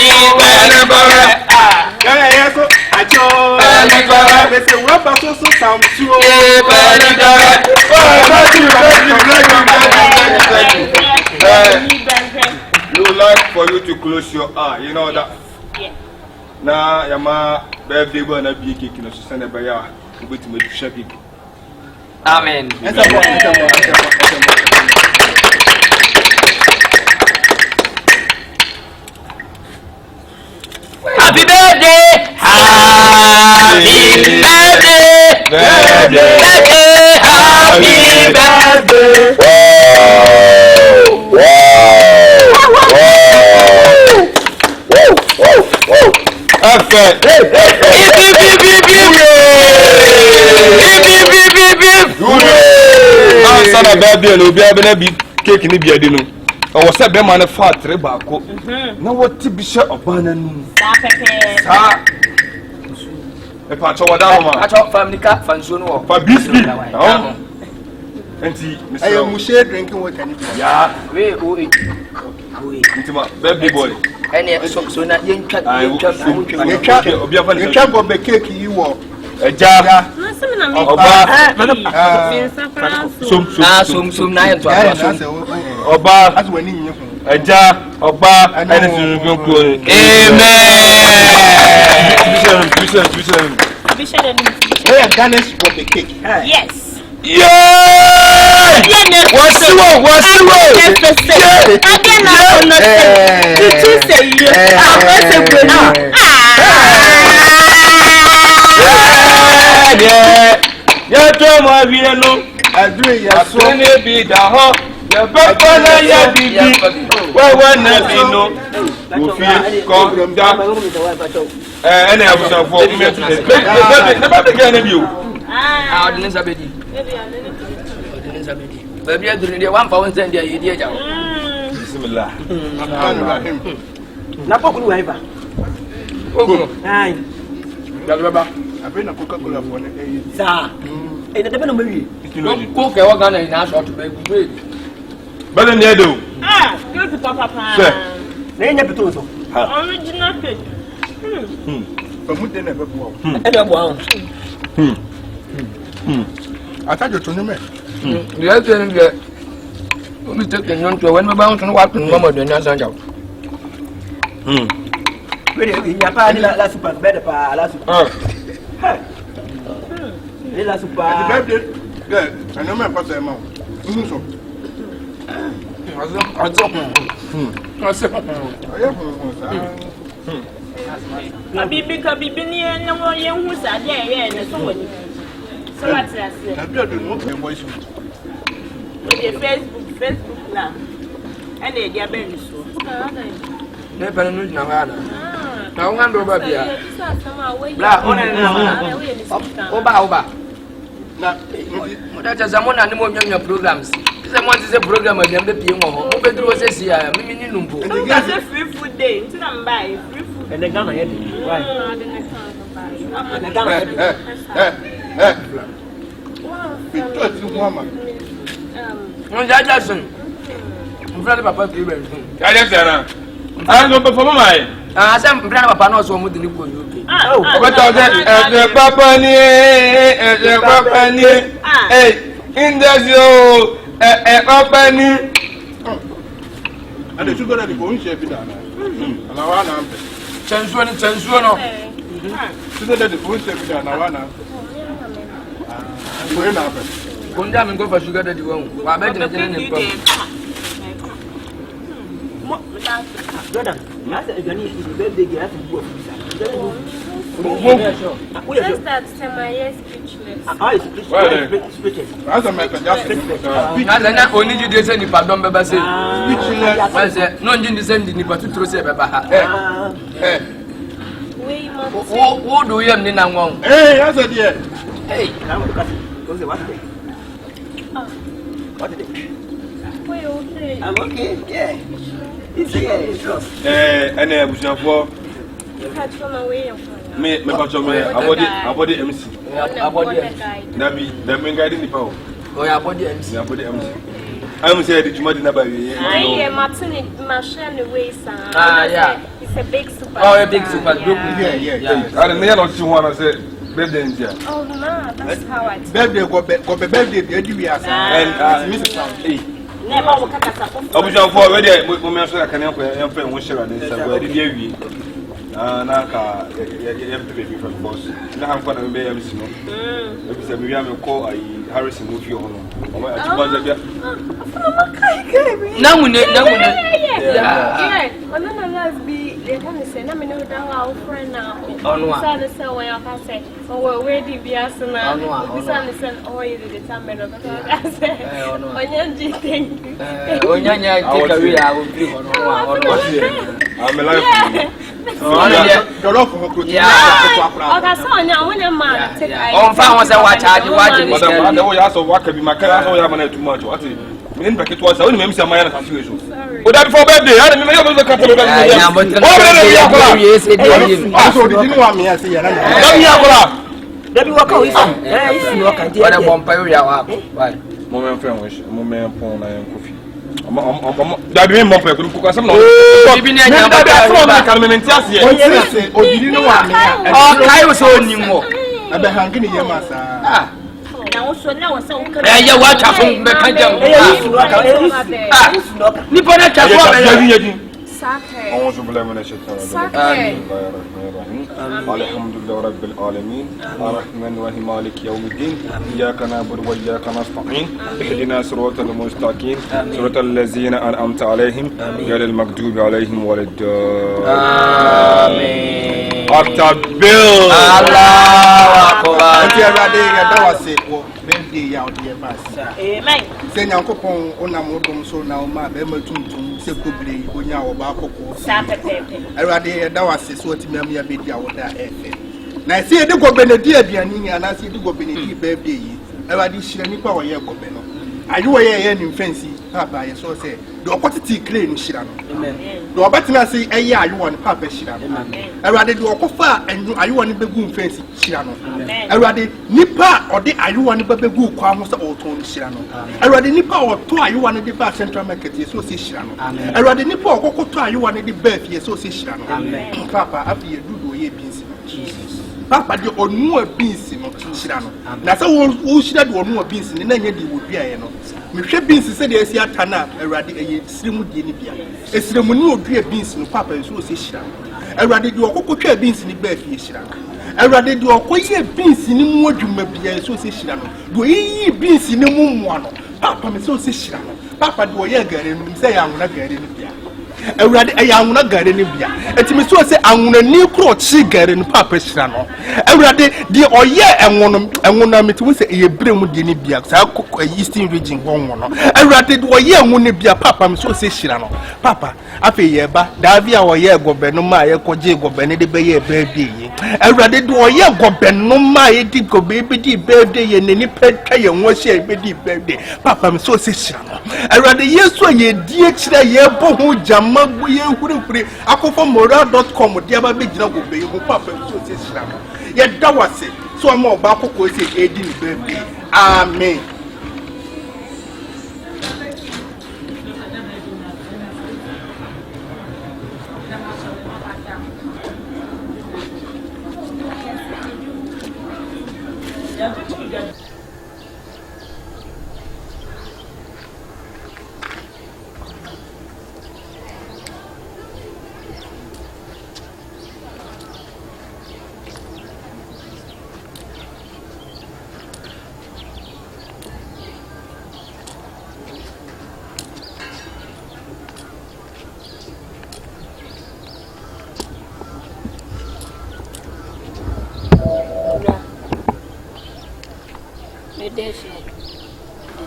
you like for you to close your eye, you know that. Now, Yama, birthday boy, and a big cake, you know, send a bayer, you go to make sure cake. Amen. Happy birthday! Happy birthday! Happy birthday! birthday no be abena bi cake ni bi ade no. O se be ma na fa atre ba ko. Na what bi she obana nu. Sa pepe. Sa. E pa cho wada ma. A cho family ka fanso no. Fa biscuit. Enti I am share drinking water. Ya. We o e. Intima baby boy. Ene so na yentwa obi afa You can't go back cake you walk. Eja. Na se me na me. Oba. Sum na yentwa. Oba. As when you Eja, Oba, and then you go. Bishop. Hey, Dennis for the cake. Yes. Yeah! What's Baby, I do 1,000 a year. Bismillah. Napokulu waiva. Ai. Baba. Abena Coca-Cola for the Sa. E na debe no mewi. Ko ke wa Ghana na short be break. Bele ne do. Good papa. Sir. Na enya beto so. Original cake. Pamude na bebo. E do bo an. Atajo to nyame. The other thing is, we take the young to when we bounce and walk in Mama Dona Sanja. Really, ya pa ni la super bed pa la super. Ni la super. The birthday. Yeah, I know my pastor ma. So. Bibi ni na mo ye hu sa de ye na so woni. So what is it? I do no voice. Facebook na. And they are very so. Ne pa no na wa na. Na wo hando ba bia. La ona Oba. Na mo da jaza mo na ni mo nyanya programs. Se mo ti se program abi ambe pie mo ho. Mo be duro se si ya mimi ni numpo. That's a free food day. Nti na mbai free food. And the Ghana yet. Why? The Ghana. Victor Mama. Mo Jason. Mo frère papa ki be. Ya je sera. Ah no perform mai. Ah sam frère papa no so mo di ni ko UK. Oh, but the papa ni eh indazio papa ni. And the sugar that the bone shape it down. And I want to. Chansuo no. Sugar that the bone shape it down. I want to. Where now? Kunda mi go for sugar daddy won. Wa be jina jina ni pam. Jordan, na say gani is birthday girl to go. Just that my yes speechless. It's speechless. As a matter just Na na oni ji de se ni pardon beba se. speechless. Wa se no nji ndi se ni pa tuturo se beba ha. We must Wo do yam ni na won. Hey, that's a dear. Hey, What is we okay. I'm okay. Yeah. It's here. And abushafo You had from away me pacho me abodi MC. abodi. Na bi da me guide ni pa o. O ya abodi MC. Na abodi MC. I'm say the juma di na ba wi. I Martin Marshall way son. Yeah. It's a big super. Oh, a big super group. Yeah. I don't know what you want to say. Birthday India. Oh no, that's how I Birthday go be birthday the we are. And Mrs. Sam. Never will cut us off. abushafo we dey mo me so kan yan fa won share den sa go dey wi. Na ka ya baby from boss. Na han fa na me MC no. E bi se me wi am call Harrison movie ho no. O ma ati bia. Na mu ne. Yeah. Ona na be they come say na me no da wa friend na. Say say when you can say oh we dey be asna. Say say oh you dey tell me no because say onyanji thank you. Onyanya take away our free ho no. I'm alive. Okay, so now when a man take on found what charge watching. Madam, the way I saw what could be my car, so I'm too much. What is it? It was only maybe some minor situation. But that for birthday, I didn't know the couple of also didn't want me. I say, Let me walk away. What a vampire. Moment friend, moment phone, I am coffee. That be more people because some no. Even I didn't know what I was on you more. I've been hanging in your massa. now so now so Yeah, what happened? Nippona Chapo. أعوذ بالله من الشيطان الرجيم. بسم الله الرحمن الرحيم. الحمد لله رب العالمين. الرحمن الرحيم مالك يوم الدين. إياك نعبد وإياك نستعين. اهدنا صراط المستقيم. صراط الذين أنعمت عليهم غير المغضوب عليهم ولا الضالين. آمين. أكبر. الله أكبر. أنت يا رادي يا دواسي. Birthday ya odi eba sa. Amen. Se nyankopon onam odom so na o ma be matuntum se kobire onya wo ba kokko. Sa pepepe. Erade e da wase so otimi am ya be dia wo da efe. Na se e de go benedi aduane ni ana se e de go benedi birthday yi. Erade hire nipa wo ye gobe no. Ayi wo ye ni mfansi papa ye so se de okotiti clay ni hira no. Amen. De obatina se eye ayi wo ni papa hira no. Amen. Erade de okofa enyu ayi wo ni begu mfansi hira no. Amen. Erade nipa ode ayi wo ni begu kwa ho se oton hira no. Erade nipa oto ayi wo ni de ba central market ye so se hira no. Amen. Erade nipa okokoto ayi wo ni de ba fie so se hira no. Amen. Papa afi ye dudu ye binsi Jesus. Papa de onu abinsi no hira no. Na se wo hira de onu abinsi ne na nya de wo bia ye no. Me hwe binsi se de asi atana Erade eye siremu die ni bia. Esiremu ni odua binsi no papa so se hira no. Erade de okokotwa binsi ni ba fie hira no. Erade de okoye binsi ni mu adwuma bia so se hira no. Do yi binsi ni mu mu ano. Papa me so se hira no. Papa de oye gare no se ya nwona gare ni bia. Erade ya nwona gare ni bia. Etimi so se anwona ni kro chi gare ni papa hira no. Erade de oye enwona metimu se ye bremu de ni bia. Sa eastern region won no. Erade de oye enwona bia papa me so se hira no. Papa afi ye ba Davia oye gobe no ma ye koje gobe ne de be ye birthday yi. Erade de oye gobe no ma ye di gobe be di birthday ye ne ni petwa ye nwo hye be di birthday. Papa me so se hira no. Erade yeso ye die kire ye bo ho jama ye hurufure akofo moral.com de aba be gina gobe ye ho papa me so se hira no. Ye dawase so ama oba akoko se edi ni birthday. Amen.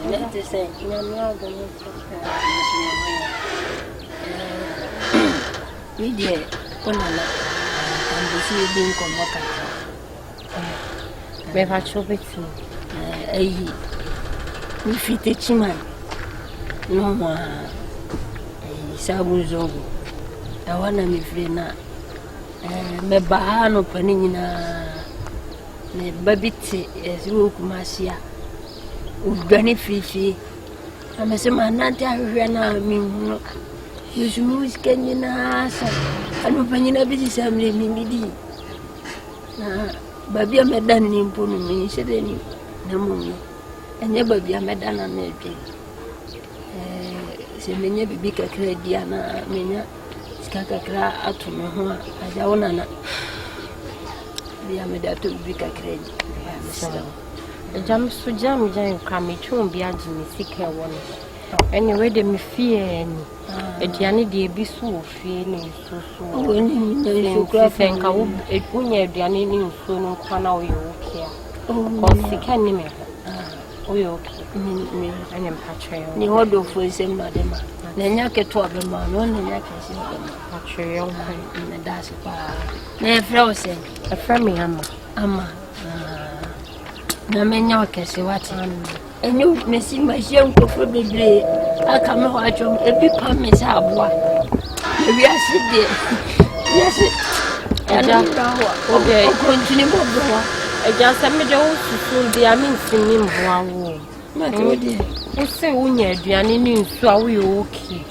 Let us say, we did Onala and the sea being convocant. Bever Chobit, we fit a chiman. No more Sabuzo. I want to be free now. Me bahano panina. Me babiti as you Masia. Ugani fifi. I'm a semanati. I mean, you should can you know? I'm opening a busy family. Midi. Baby, I'm a done in Punu, said any. No, and your baby, I'm a done on a day. Se menya bibi kakra diana menya sika kakra atomo ho aja wona bia me da to bibi kakra di jam so jam kwa me twon bia gi me sika wona anyway de me fie ni aduane de ebi so ofie ni so woni na shukra fenka wo epunya aduane ni nso no kwa na wo ye okia ko sika ni me wo ye okia me I am patrol. Ni hodo for sem madema. Nenya keto abema no nenya kesi abema. Atwe yo ho. Na dasi pa. Na frɛ se. Frɛ me ama. Ama. Na menya kesi wati. Enyo nesi mahia nkofo bebre aka me ho atwom ebi pa me sa aboa. Ebi aside. Yes. Eja obi continue mo bro. Eja se me de wo susu bi ami nsini mboa wo. Ma de odi. Wo se wo nya aduane ni nsu a wo ye oki.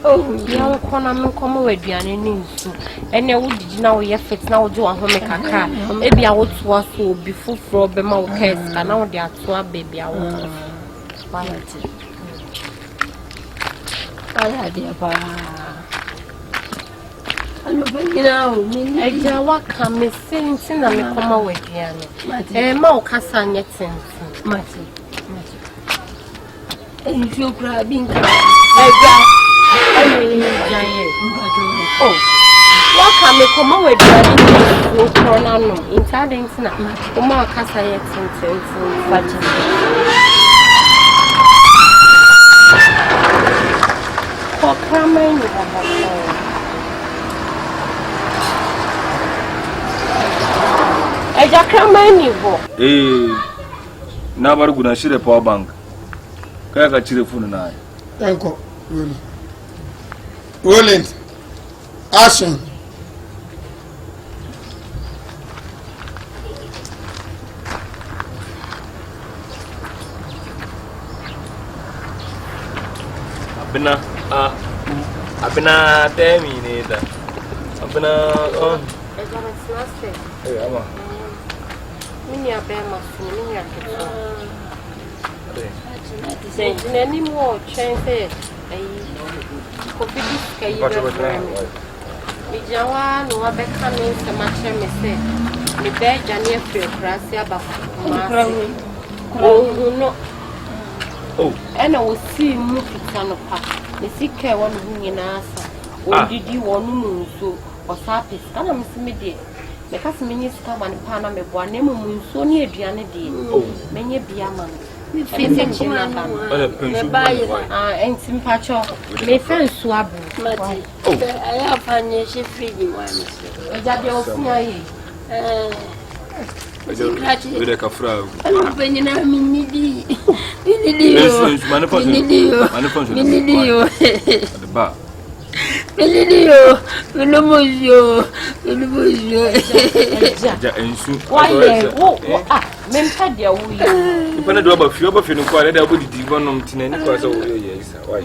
Ya wo kona me komo wa aduane ni nsu. Ene wo didi na wo ye fit na wo de wo home kakra. Ebi a wo toa so obi foforo be ma wo kes ka na wo de atoa baby a wo. Balance. Ala dia pa. Alo bangina o mi eja wa ka me senti na me koma waduane. Ma o kasa nye tenti. Mati. Enjo kra binka. Eja. Ayi jaye. Oh. Wa ka me koma waduane ni o corona no. Intadenti na. O ma kasa ye tenti faji. For cramming Eja cramming vo. Na bar gudan shire power bank. Kai ka cire phone na. Yanko. Roland. Action. Abena terminator. Abena on. Hey, ama. Mini abema mini akito. Sei nani mo chance ai covid kai da. Mi jawa no abeka me se ma che me se. Mi be jani afre krasi aba. Oh no. Oh. Ena wo si mu fitano pa. Ne sike won hu nyina asa. Odidi wonu mu nso. Osapis kana msimi de. Because many scam and pana me boa name so near Diana de. Many biaman. And sympacho may friend swab. I have a she free one. With a cafra. The bar. Pelilio, Pelomozio. Why, men dia we. If I do about few of you, quite a bit divine tin any cause of yes. Why?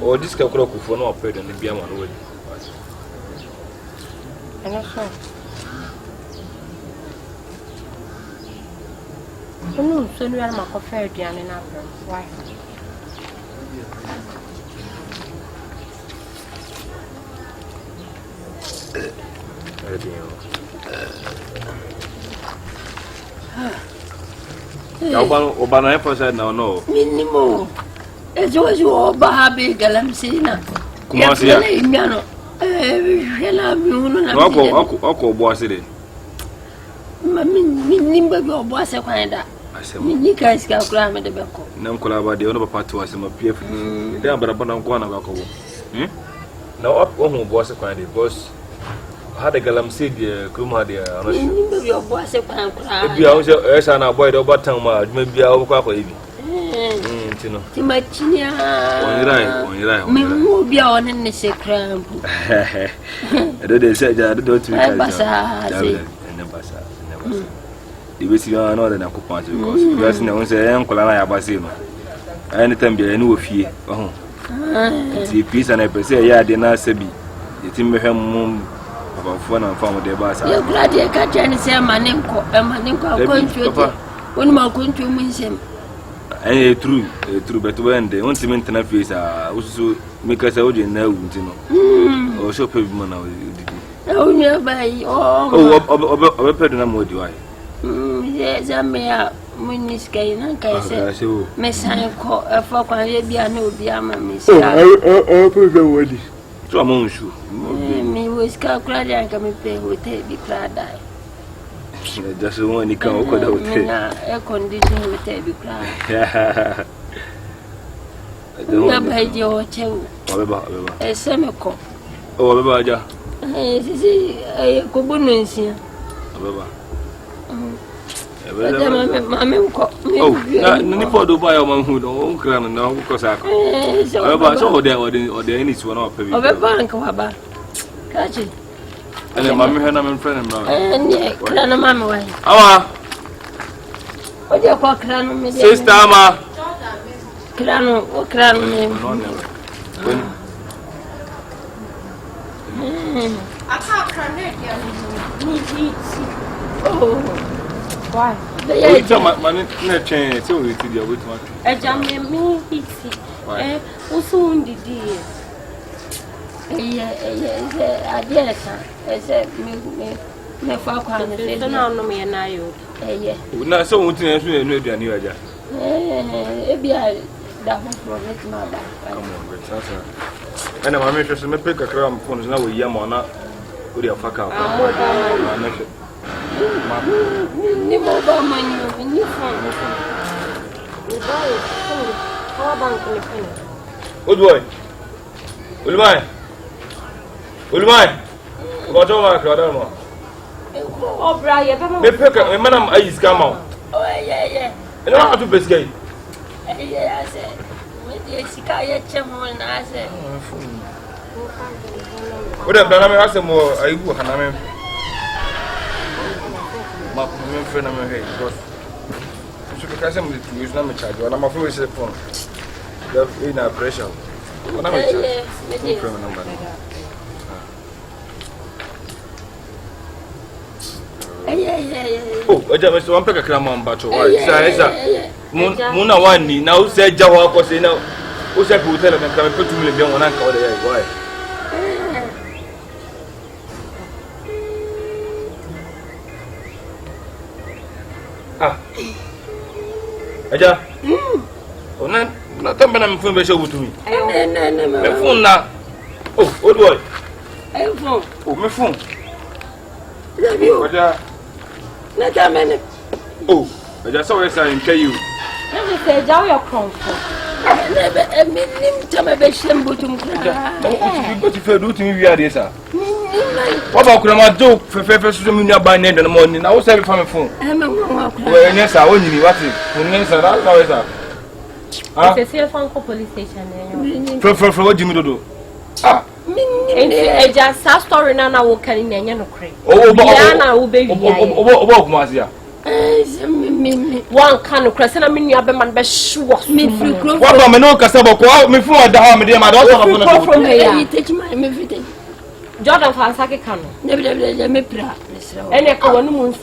Or this clock for no paid and the Biaman way. And I saw. No, soon we are my coffee, Diana, and after. Why? Obana emphasize now no. Minimo. It's always over big galamsina. Kumasia. Imiano. Hela miuno na. Oko boase de. Minimba bi oboase kwanda. Minika iska kula me de beko. Nam kula ba de ono papa to asema pf. Dem baraba na nko na bako bo. Na ohu boase kwanda boss. Had a galamsey de kruma de ano. Minimba bi oboase kwanda. Ebi a wo esa na boy de obatam ma aduma bia wo kwa kwa ebi. Tino. Timachinia. Onirai. Memu bia one ne sekrampu. De say ja do to me. Basa. The see you know that I could punch because you guys know say uncle and I abase no. Anytime be any of you. See peace and I say yeah dey na sabi. The team me him about phone and farm de basa. You glad you catch any say manenko kontu. Woni ma kontu mun sem. Eh true but when the on cement na face so make us o dey na wu ti no. O so pe bi mo na o didi. Oh nearby. Oh pedo na mo di why. Yes, I may have Munisca and Kaisa. Miss Hanko, a folk on Yabiano, Biama, Miss. Oh, put the word. So I'm on shoe. Me was calculated and come pay with a big crowd. Just one, you can't go out. A condition with a big crowd. Ya ba je o chewo. Baba. Semeko. Oh baba aja. Sisi ko bonu nsia. Baba. Mami ko. Oh, na ni podo ba ya man hu do on kra na ko sako. Baba so o de any so na pa bi. Baba nka baba. Kachi. Ele mami he na me friend na. Ne, kra na mama wa. Awa. Oje ko kra no me. Sister ma. Krano me. Oh. Why? You tell my net chain, so we did your wait one. A jam me hiti. Also wounded dear. I said, me fuck on the no me and I. Not so much as we know the new idea. That was for it, mother. Come on, but and I'm interested in pick a crown phones now with Yamana with your fuck out. Good boy. Will mine? Got over a crowd. Oh, Brian, they pick a man of ice come out. Oh, yeah. And how to biscuit. Yeah, I said, with the Sikaya Chamon, I said, what have done? I asked more. I will have my friend. I'm here because I should catch him with use number charge. I'm a foolish phone. In a pressure. What am I? Oh, I just want to pick a cram on battle. Muna one now said Jawa was in now. Who said who tell them come put 2 million on uncle? Why? Ah, Aja. Oh, not I'm from the show to me. My phone now. Oh, old boy. Oh, my phone. Oh, I just saw I tell you. Let me say, Jow your comfort. I mean, tell me about Shambo to What if you do to me? We are this. What about Grandma Joe for first by name in the morning? I was having from a phone. Well, yes, I only knew what it was. It's a phone police station. For what you do? Ah. It's just a story now. I will carry no crane. Oh, one can of crescent. I mean, you have a man best sure. Me free clothes. What about no Casabo? Me for the harm, dear, my daughter from here. Take my everything. Jordan Fansaki can never me pra. And a common moon.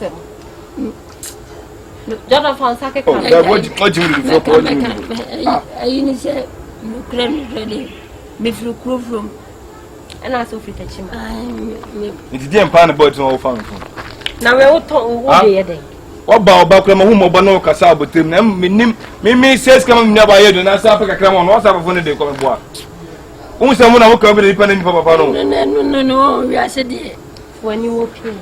Jordan Fansaki can. What you say, creme ready. Me free clothes from. And I so fit him. It's the pan about no fun. Now we all talk what day. What about whom Obano Casabo to me says coming nearby and I saw a cram on what's up when they come aboard. Who someone will come depending for Papa? No, I said when you walk here.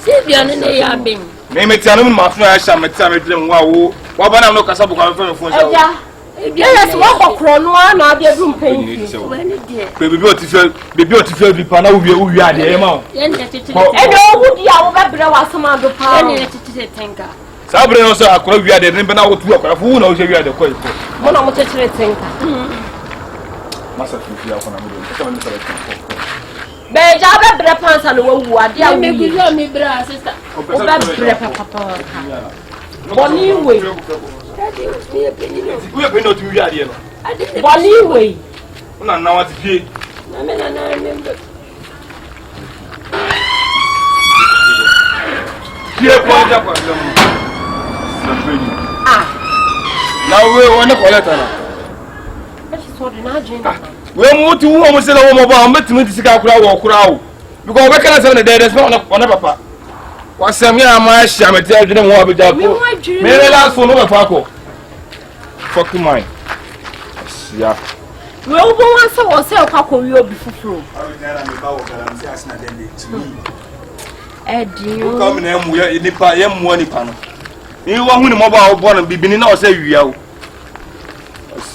See, they are being. Name it, tell him my flash, I'm a time at them. Wow, what about no Casabo from yes, what crown one or the room pain. Be beautiful, be pana, we are the amount. And would you have was some other power? Sabre also, I could be at the rim, but I would work. Who knows if you are the quake? One of the thinker. Master, if you are from Beja Brepans and who are dear, me, sister. Bonnie way. We are going to be here. Bonnie way. Now what's it? Now we want to collect her. We move to almost a woman about mathematics or crowd. Because we cannot send the dead as well on a papa. What's some young man? I tell you, don't want to be done. Maybe last for no Paco. Fuck mine. Yeah. We all want to sell Paco, you'll be full. Eddie, you come in and we are in the pie, money panel. You want to mobile born and be beginning now say you.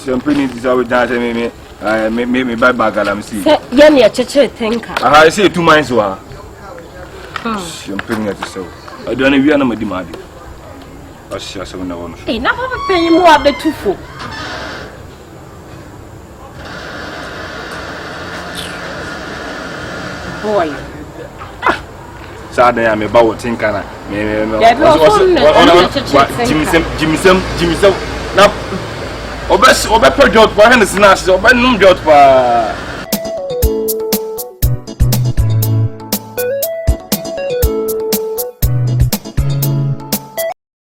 Champagne is always dancing me by Bagalam see. Yanni a church thinker. I say 2 minds were. Champagne at yourself. I don't know if you are not demanding. I shall say no one. Hey, now have a penny more of the 2 4. Boy. Sadly, I'm about thinking. Jimmy Now, Obe project for Henderson, Obe Num Jot.